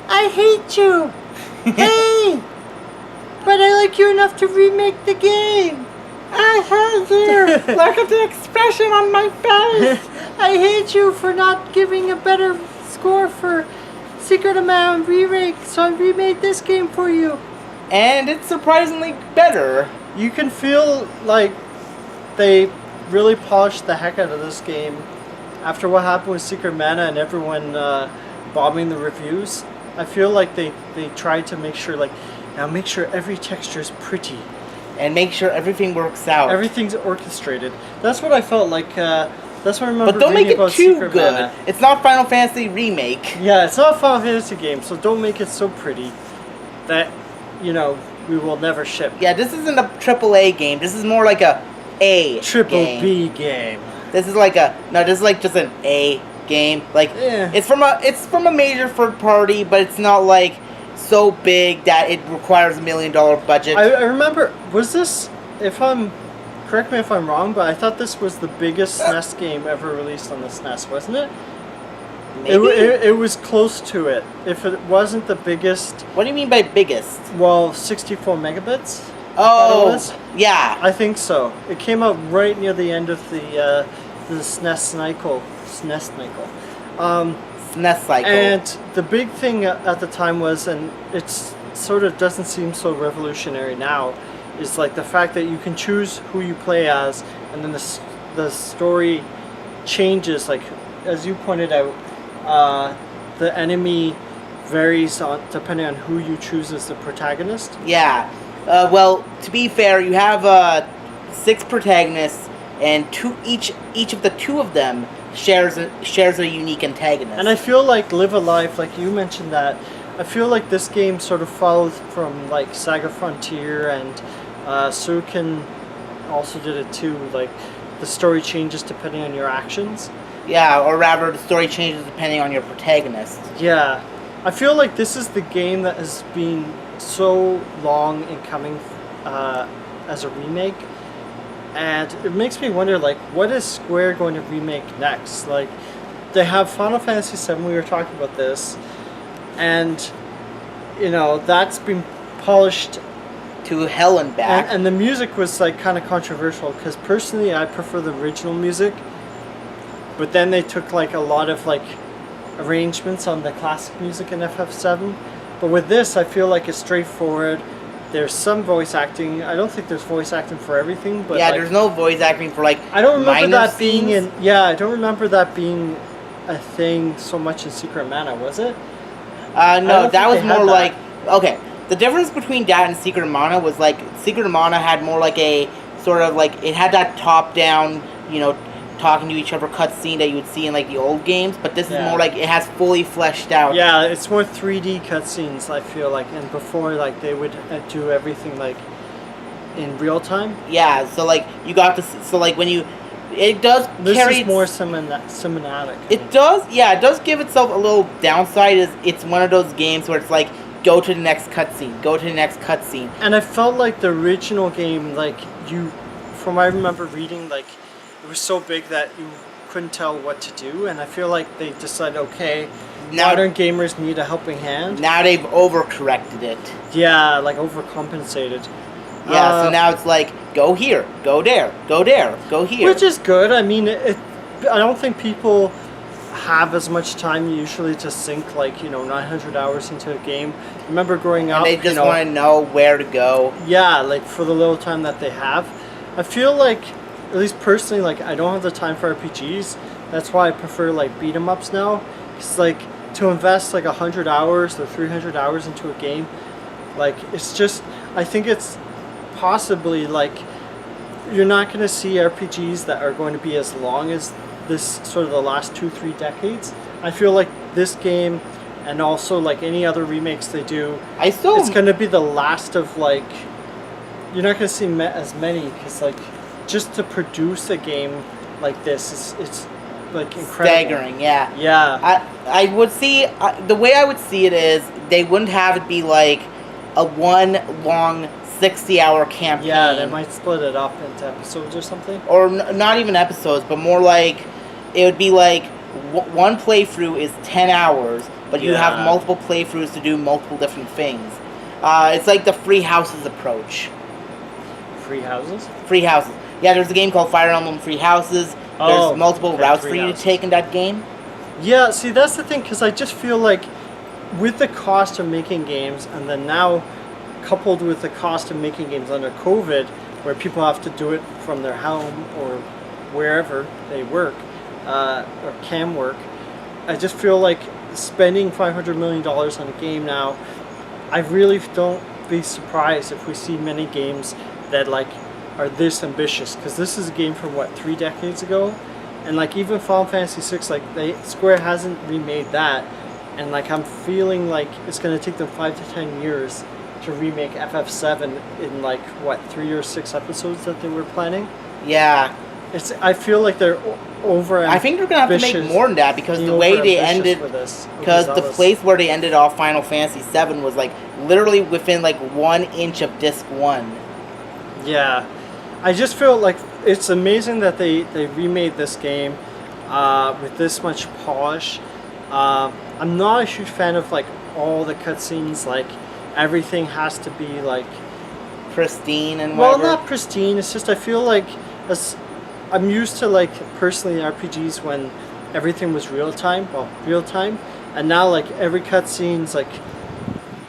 I hate you. Hey, but I like you enough to remake the game. I hate you. Look at the expression on my face. I hate you for not giving a better score for Secret of Mana remake, so I remade this game for you. And it's surprisingly better. You can feel like they really polished the heck out of this game after what happened with Secret Mana and everyone bombing the reviews. I feel like they tried to make sure, like, now make sure every texture is pretty. And make sure everything works out. Everything's orchestrated. That's what I felt like. That's what I remember. But don't make it too Secret good. Mana. It's not Final Fantasy Remake. Yeah, it's not a Final Fantasy game, so don't make it so pretty that, you know, we will never ship. Yeah, this isn't a AAA game. This is more like a Triple game. B game. This is like this is like just an A game. Like it's from a major third party, but it's not like so big that it requires $1 million budget. I remember, was this, correct me if I'm wrong, but I thought this was the biggest SNES game ever released on the SNES, wasn't it? Maybe? It was close to it. If it wasn't the biggest... What do you mean by biggest? Well, 64 megabits? Oh, yeah. I think so. It came out right near the end of the SNES cycle. SNES cycle. And the big thing at the time was, and it's sort of doesn't seem so revolutionary now, is like the fact that you can choose who you play as, and then the story changes. Like, as you pointed out, the enemy varies depending on who you choose as the protagonist. Yeah. Well, to be fair, you have 6 protagonists, and each of the 2 of them shares a unique antagonist. And I feel like Live Alive, like you mentioned that, I feel like this game sort of follows from like Saga Frontier, and Suiken also did it too. Like, the story changes depending on your actions. Yeah, or rather, the story changes depending on your protagonist. Yeah. I feel like this is the game that has been so long in coming as a remake, and it makes me wonder, like, what is Square going to remake next? Like, they have Final Fantasy VII, we were talking about this, and, you know, that's been polished to hell and back. And the music was, like, kind of controversial, because personally I prefer the original music, but then they took, like, a lot of, like, arrangements on the classic music in FF7. But with this, I feel like it's straightforward. There's some voice acting. I don't think there's voice acting for everything, but yeah, like, there's no voice acting for like I don't remember that scenes. being in. Yeah, I don't remember that being a thing so much in Secret Mana, was it? No, that was more like, okay. The difference between that and Secret Mana was like Secret Mana had more like a sort of like, it had that top-down, you know, talking to each other cutscene that you would see in like the old games, but this is more like it has fully fleshed out. Yeah, it's more 3D cutscenes, I feel like, and before, like, they would do everything like in real time. Yeah, so like you got to, so like when you, it does this carry. This is more cinematic. It does, yeah, it does give itself a little downside. Is it's one of those games where it's like, go to the next cutscene, go to the next cutscene. And I felt like the original game, like, from what I remember reading, like, it was so big that you couldn't tell what to do, and I feel like they decided, okay, now, modern gamers need a helping hand. Now they've overcorrected it. Yeah, like overcompensated. Yeah, so now it's like, go here, go there, go there, go here. Which is good. I mean, I don't think people have as much time usually to sink, like, you know, 900 hours into a game. I remember growing up, they just want to know where to go. Yeah, like, for the little time that they have. I feel like, at least personally, like, I don't have the time for RPGs. That's why I prefer, like, beat-em-ups now. It's like, to invest, like, 100 hours or 300 hours into a game, like, it's just, I think it's possibly, like, you're not going to see RPGs that are going to be as long as this, sort of the last 2-3 decades. I feel like this game, and also, like, any other remakes they do, it's going to be the last of, like, you're not going to see as many, because, like, just to produce a game like this, it's like incredible. Staggering, yeah. Yeah. I would see, the way I would see it is, they wouldn't have it be like a one long 60-hour campaign. Yeah, they might split it up into episodes or something. Or not even episodes, but more like, it would be like, one playthrough is 10 hours, but you have multiple playthroughs to do multiple different things. It's like the Free Houses approach. Free houses? Free Houses. Yeah, there's a game called Fire Emblem Free Houses. There's multiple routes for you to take in that game. Yeah, see, that's the thing, because I just feel like with the cost of making games, and then now coupled with the cost of making games under COVID, where people have to do it from their home or wherever they work or can work, I just feel like spending $500 million on a game now, I really don't be surprised if we see many games that like are this ambitious, because this is a game from what, 3 decades ago, and like even Final Fantasy 6, like Square hasn't remade that, and like I'm feeling like it's going to take them 5 to 10 years to remake FF7 in like what, 3 or 6 episodes that they were planning. Yeah, I feel like they're over. I think they're gonna have to make more than that, because the way they ended, because the place where they ended off Final Fantasy 7 was like literally within like 1 inch of disc 1. Yeah, I just feel like it's amazing that they remade this game with this much polish. I'm not a huge fan of like all the cutscenes, like everything has to be like pristine and whatever. Well, not pristine. It's just I feel like I'm used to like personally RPGs when everything was real time, and now like every cutscene's like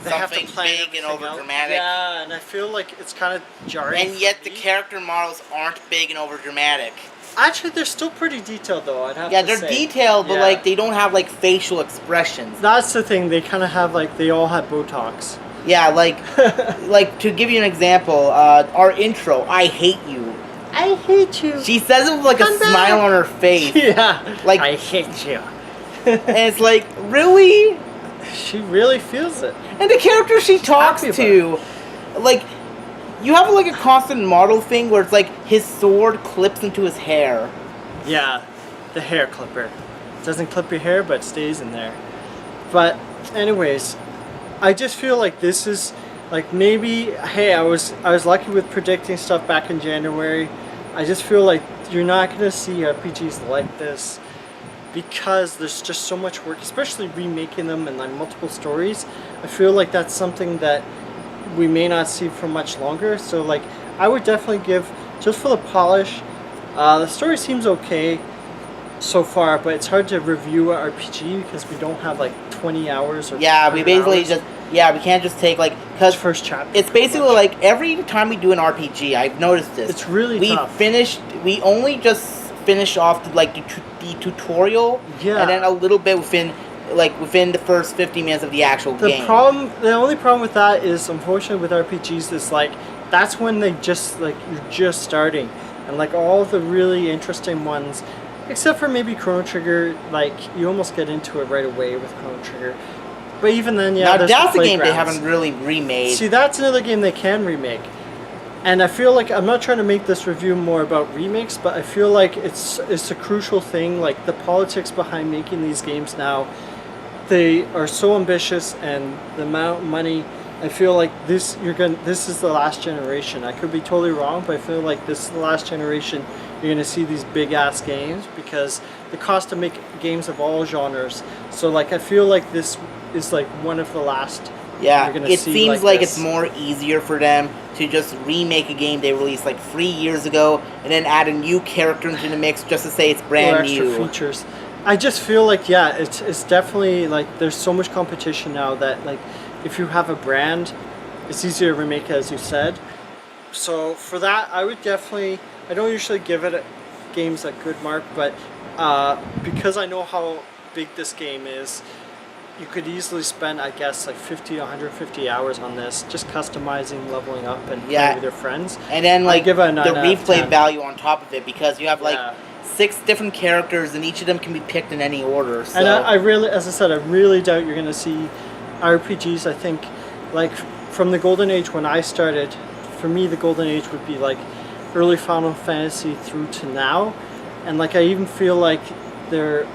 they have to plan big and over dramatic. Yeah, and I feel like it's kind of jarring. And yet the character models aren't big and over dramatic. Actually, they're still pretty detailed, though. I'd have to say. Yeah, they're detailed, but like they don't have like facial expressions. That's the thing. They kind of have like they all have Botox. Yeah, like like to give you an example, our intro, "I hate you." I hate you. She says it with like a smile on her face. Yeah. Like I hate you. And it's like, really? She really feels it. And the character she talks to, like, you have like a constant model thing where it's like his sword clips into his hair. Yeah, the hair clipper. Doesn't clip your hair, but stays in there. But anyways, I just feel like this is like maybe, hey, I was lucky with predicting stuff back in January. I just feel like you're not going to see RPGs like this because there's just so much work, especially remaking them and like multiple stories. I feel like that's something that we may not see for much longer. So like I would definitely give, just for the polish, the story seems okay so far, but it's hard to review an RPG because we don't have like 20 hours or we basically hours. We can't just take like, because first chapter. It's basically like every time we do an RPG, I've noticed this. It's really tough. We only just finish off the tutorial, and then a little bit within the first 50 minutes of the actual game. The only problem with that is, unfortunately, with RPGs is like that's when they just like you're just starting, and like all the really interesting ones, except for maybe Chrono Trigger, like you almost get into it right away with Chrono Trigger. But even then, now that's a game they haven't really remade. See, that's another game they can remake. And I feel like, I'm not trying to make this review more about remakes, but I feel like it's a crucial thing. Like the politics behind making these games now, they are so ambitious, and the amount of money. I feel like this is the last generation. I could be totally wrong, but I feel like this is the last generation you're gonna see these big ass games, because the cost to make games of all genres. So like I feel like this is like one of the last. Yeah, it seems like it's more easier for them to just remake a game they released like 3 years ago and then add a new character into the mix just to say it's brand new. Extra features. I just feel like it's definitely like there's so much competition now that like if you have a brand, it's easier to remake it, as you said. So for that, I would definitely. I don't usually give it games a good mark, but because I know how big this game is, you could easily spend, I guess, like 50 to 150 hours on this, just customizing, leveling up, and playing with your friends. And then like give it a 9 the replay value on top of it, because you have like 6 different characters, and each of them can be picked in any order. So. And I really, as I said, I really doubt you're going to see RPGs. I think, like from the Golden Age when I started, for me the Golden Age would be like early Final Fantasy through to now, and like I even feel like their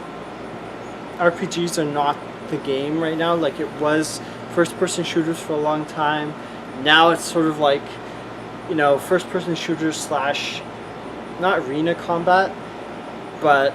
RPGs are not the game right now. Like it was first-person shooters for a long time. Now it's sort of like, you know, first-person shooters / not arena combat, but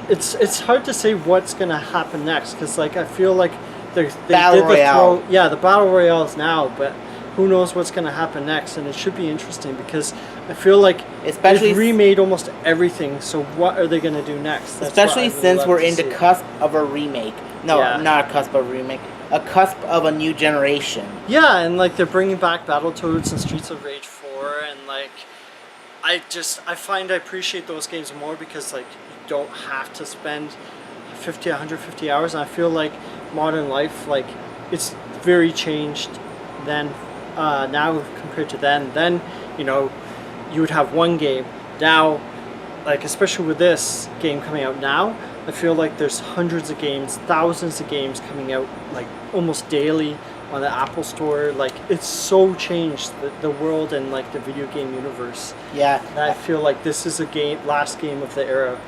it's hard to say what's gonna happen next because like I feel like they Battle did the Royale. the battle royales now, but who knows what's gonna happen next? And it should be interesting because I feel like Especially they've remade almost everything. So what are they gonna do next? That's especially what I really since love we're to in the see. cusp of a remake. No, Yeah. not a cusp of a remake. A cusp of a new generation. Yeah, and like they're bringing back Battletoads and Streets of Rage 4, and like I appreciate those games more because like you don't have to spend 150 hours, and I feel like modern life like it's very changed then now compared to then. Then you know you would have one game. Now, like especially with this game coming out now, I feel like there's hundreds of games, thousands of games coming out like almost daily on the Apple Store. Like it's so changed the world and like the video game universe. Yeah. And I feel like this is a last game of the era.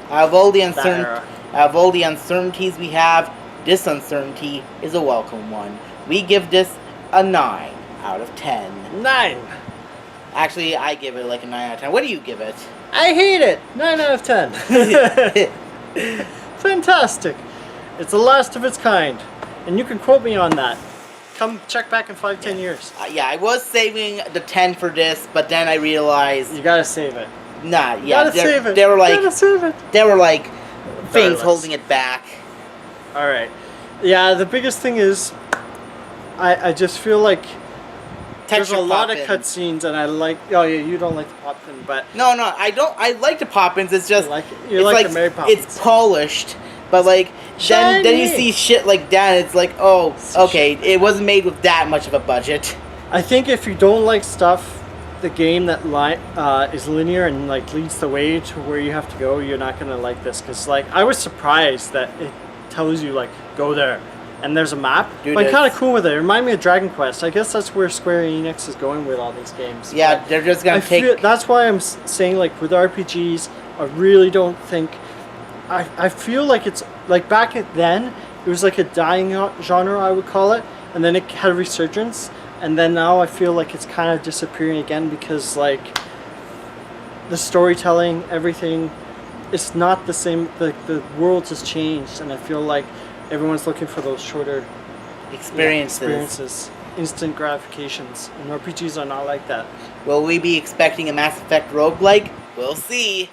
Out of all the era. out of all the uncertainties we have, this uncertainty is a welcome one. We give this a 9 out of 10. 9. Actually, I give it like a 9 out of 10. What do you give it? I hate it. 9 out of 10. Fantastic. It's the last of its kind. And you can quote me on that. Come check back in 5-10 years. Yeah, I was saving the 10 for this, but then I realized You gotta save it. nah. You Yeah, gotta save it. There were like You gotta save it. there were like things Regardless. holding it back. Alright. Yeah, the biggest thing is I just feel like there's a lot of pop-ins. cutscenes, and I like. Oh yeah, you don't like the pop-in, but No, I don't. I like the pop-ins. It's just you like it. You it's like the Mary Poppins. It's polished, but like then you Shiny. see shit like that. It's like, oh, okay, it wasn't made with that much of a budget. I think if you don't like stuff, the game that is linear and like leads the way to where you have to go, you're not gonna like this. Cause like I was surprised that it tells you like go there, and there's a map. Dude, but I'm kind of it's- cool with it. It reminded me of Dragon Quest. I guess that's where Square Enix is going with all these games. Yeah, But they're just gonna take. that's why I'm saying like with RPGs, I really don't think. I feel like it's like back then it was like a dying genre, I would call it, and then it had a resurgence, and then now I feel like it's kind of disappearing again because like the storytelling, everything, it's not the same. The world has changed, and I feel like everyone's looking for those shorter experiences, instant gratifications, and RPGs are not like that. Will we be expecting a Mass Effect roguelike? We'll see.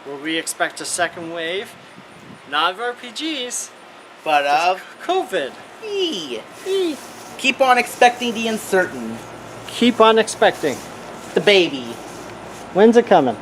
Will we expect a second wave? Not of RPGs. But COVID. keep on expecting the uncertain. Keep on expecting. The baby. When's it coming?